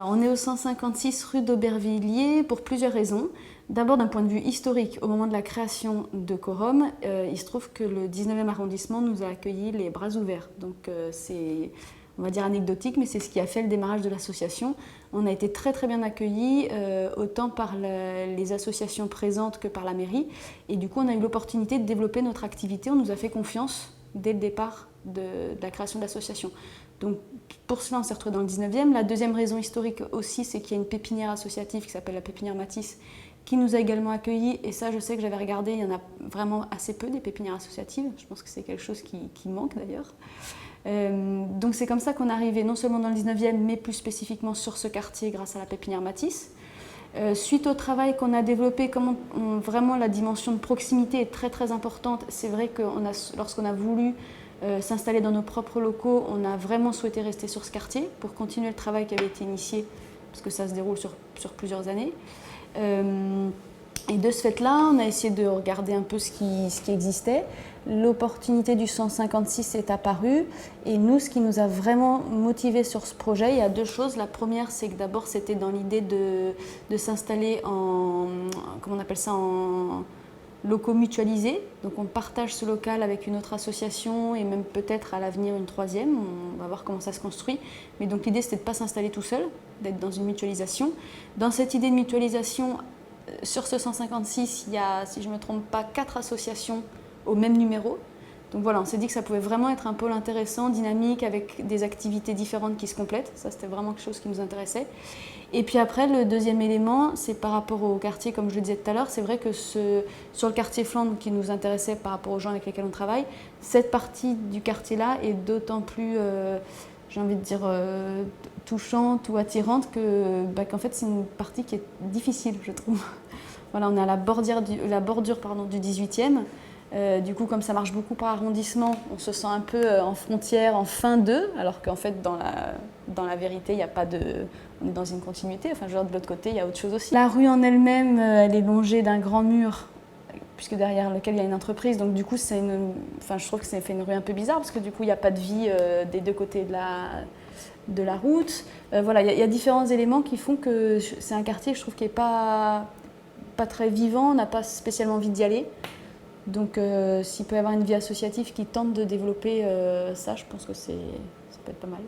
On est au 156 rue d'Aubervilliers pour plusieurs raisons. D'abord, d'un point de vue historique, au moment de la création de Quorum, il se trouve que le 19e arrondissement nous a accueillis les bras ouverts. Donc c'est, on va dire, anecdotique, mais c'est ce qui a fait le démarrage de l'association. On a été très très bien accueillis, autant par les associations présentes que par la mairie. Et du coup, on a eu l'opportunité de développer notre activité. On nous a fait confiance dès le départ de la création de l'association. Donc pour cela, on s'est retrouvé dans le 19e. La deuxième raison historique aussi, c'est qu'il y a une pépinière associative qui s'appelle la pépinière Matisse, qui nous a également accueillis. Et ça, je sais que j'avais regardé, il y en a vraiment assez peu des pépinières associatives. Je pense que c'est quelque chose qui manque d'ailleurs. Donc c'est comme ça qu'on est arrivé non seulement dans le 19e, mais plus spécifiquement sur ce quartier grâce à la pépinière Matisse. Suite au travail qu'on a développé, vraiment la dimension de proximité est très très importante. C'est vrai que lorsqu'on a voulu s'installer dans nos propres locaux, on a vraiment souhaité rester sur ce quartier pour continuer le travail qui avait été initié, parce que ça se déroule sur plusieurs années. Et de ce fait-là, on a essayé de regarder un peu ce qui existait. L'opportunité du 156 est apparue et nous, ce qui nous a vraiment motivés sur ce projet, il y a deux choses. La première, c'est que d'abord, c'était dans l'idée de s'installer en, comment on appelle ça, en locaux mutualisés. Donc on partage ce local avec une autre association et même peut-être à l'avenir une troisième. On va voir comment ça se construit. Mais donc l'idée, c'était de ne pas s'installer tout seul, d'être dans une mutualisation. Dans cette idée de mutualisation, sur ce 156, il y a, si je ne me trompe pas, 4 associations au même numéro. Donc voilà, on s'est dit que ça pouvait vraiment être un pôle intéressant, dynamique, avec des activités différentes qui se complètent. Ça, c'était vraiment quelque chose qui nous intéressait. Et puis après, le deuxième élément, c'est par rapport au quartier, comme je le disais tout à l'heure. C'est vrai que sur le quartier Flandre, qui nous intéressait par rapport aux gens avec lesquels on travaille, cette partie du quartier-là est d'autant plus, j'ai envie de dire, touchante ou attirante qu'en fait, c'est une partie qui est difficile, je trouve. Voilà, on est à la bordure du 18e. Du coup, comme ça marche beaucoup par arrondissement, on se sent un peu en frontière, en fin de, alors qu'en fait, dans la vérité, il n'y a pas de... On est dans une continuité, enfin, genre de l'autre côté, il y a autre chose aussi. La rue en elle-même, elle est longée d'un grand mur, puisque derrière lequel il y a une entreprise, donc du coup, je trouve que ça fait une rue un peu bizarre, parce que du coup, il n'y a pas de vie des deux côtés de la route. Voilà, il y a différents éléments qui font que c'est un quartier, je trouve, qui n'est pas très vivant, on n'a pas spécialement envie d'y aller. Donc s'il peut y avoir une vie associative qui tente de développer ça, je pense que ça peut être pas mal.